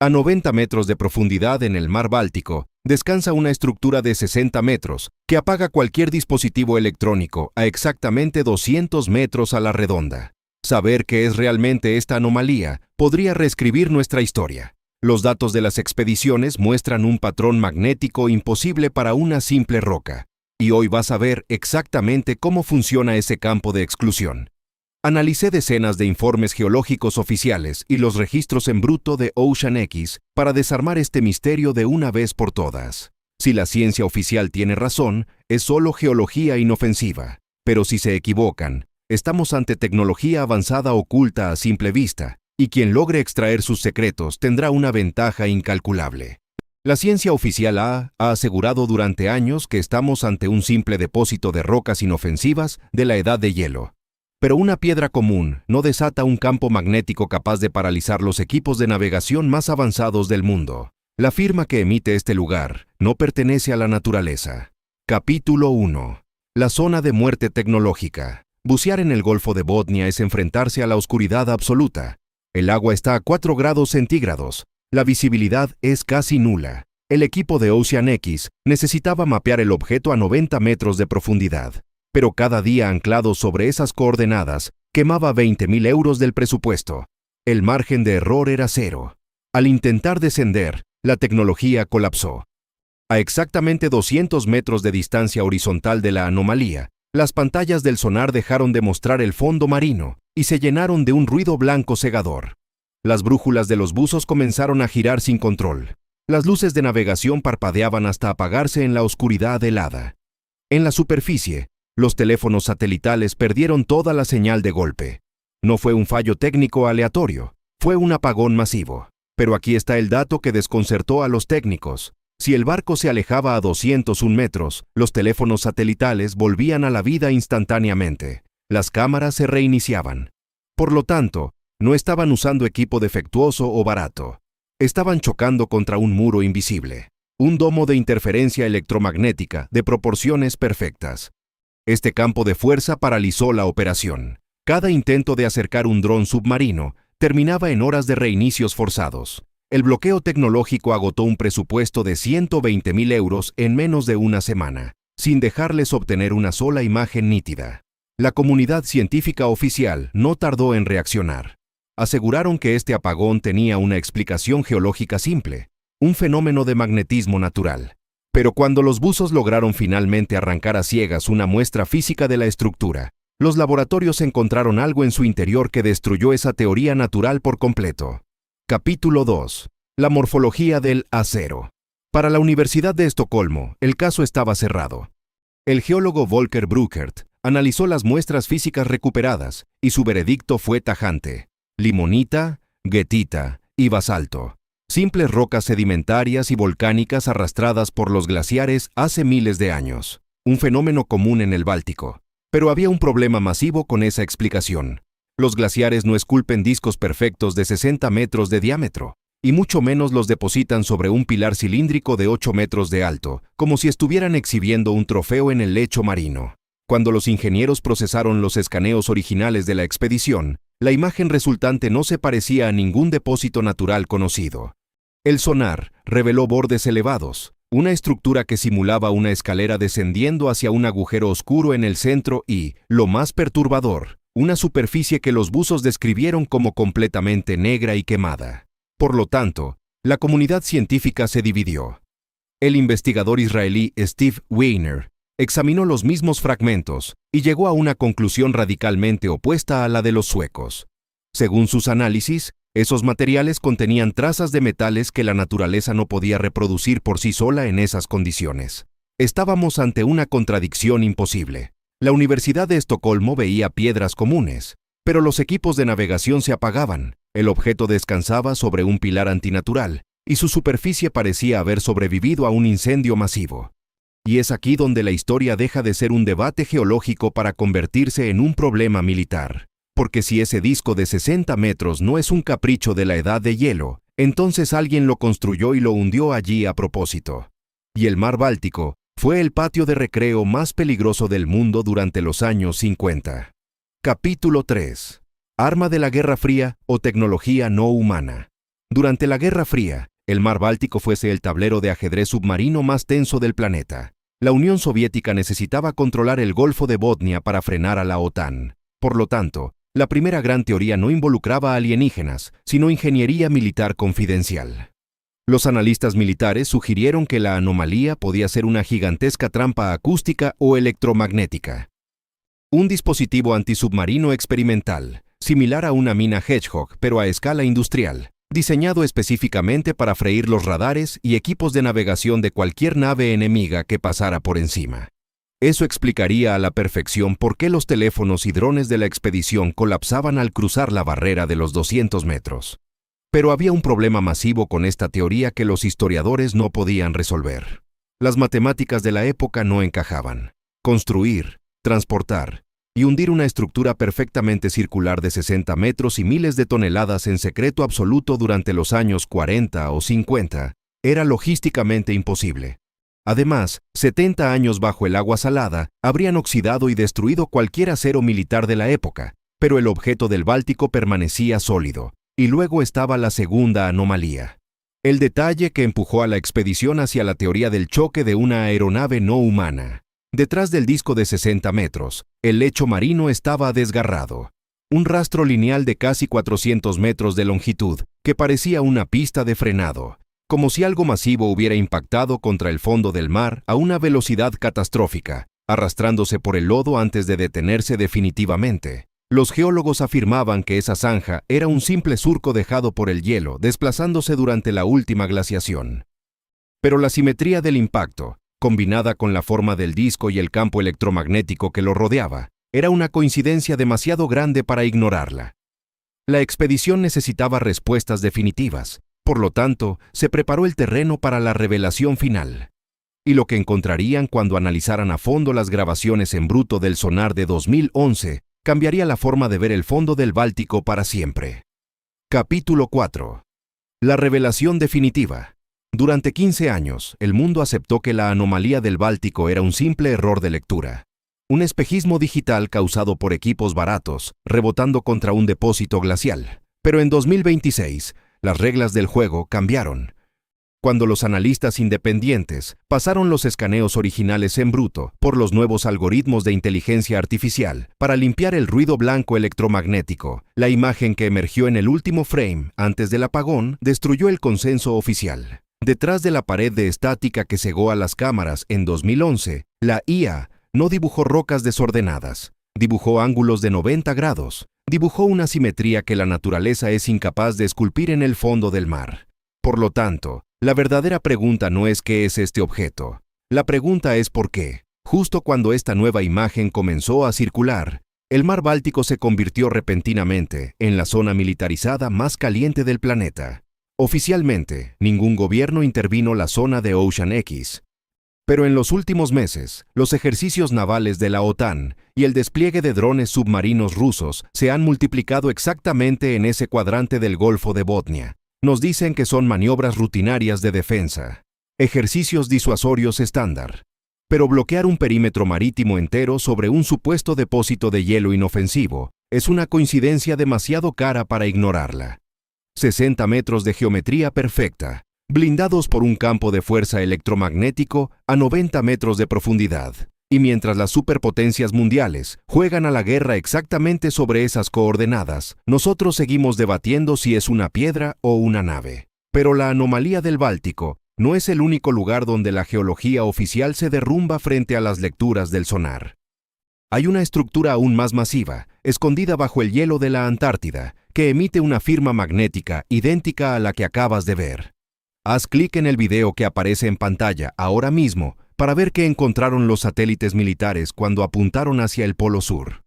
A 90 metros de profundidad en el mar Báltico, descansa una estructura de 60 metros que apaga cualquier dispositivo electrónico a exactamente 200 metros a la redonda. Saber qué es realmente esta anomalía podría reescribir nuestra historia. Los datos de las expediciones muestran un patrón magnético imposible para una simple roca, y hoy vas a ver exactamente cómo funciona ese campo de exclusión. Analicé decenas de informes geológicos oficiales y los registros en bruto de OceanX para desarmar este misterio de una vez por todas. Si la ciencia oficial tiene razón, es solo geología inofensiva, pero si se equivocan, estamos ante tecnología avanzada oculta a simple vista, y quien logre extraer sus secretos tendrá una ventaja incalculable. La ciencia oficial ha asegurado durante años que estamos ante un simple depósito de rocas inofensivas de la edad de hielo. Pero una piedra común no desata un campo magnético capaz de paralizar los equipos de navegación más avanzados del mundo. La firma que emite este lugar no pertenece a la naturaleza. Capítulo 1. La zona de muerte tecnológica. Bucear en el Golfo de Botnia es enfrentarse a la oscuridad absoluta. El agua está a 4 grados centígrados. La visibilidad es casi nula. El equipo de OceanX necesitaba mapear el objeto a 90 metros de profundidad. Pero cada día anclado sobre esas coordenadas quemaba 20.000 euros del presupuesto. El margen de error era cero. Al intentar descender, la tecnología colapsó. A exactamente 200 metros de distancia horizontal de la anomalía, las pantallas del sonar dejaron de mostrar el fondo marino y se llenaron de un ruido blanco cegador. Las brújulas de los buzos comenzaron a girar sin control. Las luces de navegación parpadeaban hasta apagarse en la oscuridad helada. En la superficie, los teléfonos satelitales perdieron toda la señal de golpe. No fue un fallo técnico aleatorio, fue un apagón masivo. Pero aquí está el dato que desconcertó a los técnicos. Si el barco se alejaba a 201 metros, los teléfonos satelitales volvían a la vida instantáneamente. Las cámaras se reiniciaban. Por lo tanto, no estaban usando equipo defectuoso o barato. Estaban chocando contra un muro invisible. Un domo de interferencia electromagnética de proporciones perfectas. Este campo de fuerza paralizó la operación. Cada intento de acercar un dron submarino terminaba en horas de reinicios forzados. El bloqueo tecnológico agotó un presupuesto de 120.000 euros en menos de una semana, sin dejarles obtener una sola imagen nítida. La comunidad científica oficial no tardó en reaccionar. Aseguraron que este apagón tenía una explicación geológica simple, un fenómeno de magnetismo natural. Pero cuando los buzos lograron finalmente arrancar a ciegas una muestra física de la estructura, los laboratorios encontraron algo en su interior que destruyó esa teoría natural por completo. Capítulo 2. La morfología del acero. Para la Universidad de Estocolmo, el caso estaba cerrado. El geólogo Volker Bruckert analizó las muestras físicas recuperadas y su veredicto fue tajante. Limonita, guetita y basalto. Simples rocas sedimentarias y volcánicas arrastradas por los glaciares hace miles de años. Un fenómeno común en el Báltico. Pero había un problema masivo con esa explicación. Los glaciares no esculpen discos perfectos de 60 metros de diámetro, y mucho menos los depositan sobre un pilar cilíndrico de 8 metros de alto, como si estuvieran exhibiendo un trofeo en el lecho marino. Cuando los ingenieros procesaron los escaneos originales de la expedición, la imagen resultante no se parecía a ningún depósito natural conocido. El sonar reveló bordes elevados, una estructura que simulaba una escalera descendiendo hacia un agujero oscuro en el centro y, lo más perturbador, una superficie que los buzos describieron como completamente negra y quemada. Por lo tanto, la comunidad científica se dividió. El investigador israelí Steve Weiner examinó los mismos fragmentos y llegó a una conclusión radicalmente opuesta a la de los suecos. Según sus análisis, esos materiales contenían trazas de metales que la naturaleza no podía reproducir por sí sola en esas condiciones. Estábamos ante una contradicción imposible. La Universidad de Estocolmo veía piedras comunes, pero los equipos de navegación se apagaban, el objeto descansaba sobre un pilar antinatural, y su superficie parecía haber sobrevivido a un incendio masivo. Y es aquí donde la historia deja de ser un debate geológico para convertirse en un problema militar. Porque si ese disco de 60 metros no es un capricho de la edad de hielo, entonces alguien lo construyó y lo hundió allí a propósito. Y el mar Báltico fue el patio de recreo más peligroso del mundo durante los años 50. Capítulo 3. Arma de la Guerra Fría o tecnología no humana. Durante la Guerra Fría, el mar Báltico fuese el tablero de ajedrez submarino más tenso del planeta. La Unión Soviética necesitaba controlar el Golfo de Botnia para frenar a la OTAN. Por lo tanto, la primera gran teoría no involucraba a alienígenas, sino ingeniería militar confidencial. Los analistas militares sugirieron que la anomalía podía ser una gigantesca trampa acústica o electromagnética. Un dispositivo antisubmarino experimental, similar a una mina Hedgehog, pero a escala industrial, diseñado específicamente para freír los radares y equipos de navegación de cualquier nave enemiga que pasara por encima. Eso explicaría a la perfección por qué los teléfonos y drones de la expedición colapsaban al cruzar la barrera de los 200 metros. Pero había un problema masivo con esta teoría que los historiadores no podían resolver. Las matemáticas de la época no encajaban. Construir, transportar y hundir una estructura perfectamente circular de 60 metros y miles de toneladas en secreto absoluto durante los años 40 o 50 era logísticamente imposible. Además, 70 años bajo el agua salada habrían oxidado y destruido cualquier acero militar de la época, pero el objeto del Báltico permanecía sólido. Y luego estaba la segunda anomalía. El detalle que empujó a la expedición hacia la teoría del choque de una aeronave no humana. Detrás del disco de 60 metros, el lecho marino estaba desgarrado. Un rastro lineal de casi 400 metros de longitud, que parecía una pista de frenado, como si algo masivo hubiera impactado contra el fondo del mar a una velocidad catastrófica, arrastrándose por el lodo antes de detenerse definitivamente. Los geólogos afirmaban que esa zanja era un simple surco dejado por el hielo, desplazándose durante la última glaciación. Pero la simetría del impacto, combinada con la forma del disco y el campo electromagnético que lo rodeaba, era una coincidencia demasiado grande para ignorarla. La expedición necesitaba respuestas definitivas, por lo tanto, se preparó el terreno para la revelación final. Y lo que encontrarían cuando analizaran a fondo las grabaciones en bruto del sonar de 2011 cambiaría la forma de ver el fondo del Báltico para siempre. Capítulo 4. La revelación definitiva. Durante 15 años, el mundo aceptó que la anomalía del Báltico era un simple error de lectura. Un espejismo digital causado por equipos baratos, rebotando contra un depósito glacial. Pero en 2026, las reglas del juego cambiaron. Cuando los analistas independientes pasaron los escaneos originales en bruto por los nuevos algoritmos de inteligencia artificial para limpiar el ruido blanco electromagnético, la imagen que emergió en el último frame antes del apagón destruyó el consenso oficial. Detrás de la pared de estática que cegó a las cámaras en 2011, la IA no dibujó rocas desordenadas, dibujó ángulos de 90 grados, dibujó una simetría que la naturaleza es incapaz de esculpir en el fondo del mar. Por lo tanto, la verdadera pregunta no es qué es este objeto. La pregunta es por qué. Justo cuando esta nueva imagen comenzó a circular, el mar Báltico se convirtió repentinamente en la zona militarizada más caliente del planeta. Oficialmente, ningún gobierno intervino la zona de Ocean X. Pero en los últimos meses, los ejercicios navales de la OTAN y el despliegue de drones submarinos rusos se han multiplicado exactamente en ese cuadrante del Golfo de Botnia. Nos dicen que son maniobras rutinarias de defensa, ejercicios disuasorios estándar. Pero bloquear un perímetro marítimo entero sobre un supuesto depósito de hielo inofensivo es una coincidencia demasiado cara para ignorarla. 60 metros de geometría perfecta, blindados por un campo de fuerza electromagnético a 90 metros de profundidad. Y mientras las superpotencias mundiales juegan a la guerra exactamente sobre esas coordenadas, nosotros seguimos debatiendo si es una piedra o una nave. Pero la anomalía del Báltico no es el único lugar donde la geología oficial se derrumba frente a las lecturas del sonar. Hay una estructura aún más masiva, escondida bajo el hielo de la Antártida, que emite una firma magnética idéntica a la que acabas de ver. Haz clic en el video que aparece en pantalla ahora mismo para ver qué encontraron los satélites militares cuando apuntaron hacia el Polo Sur.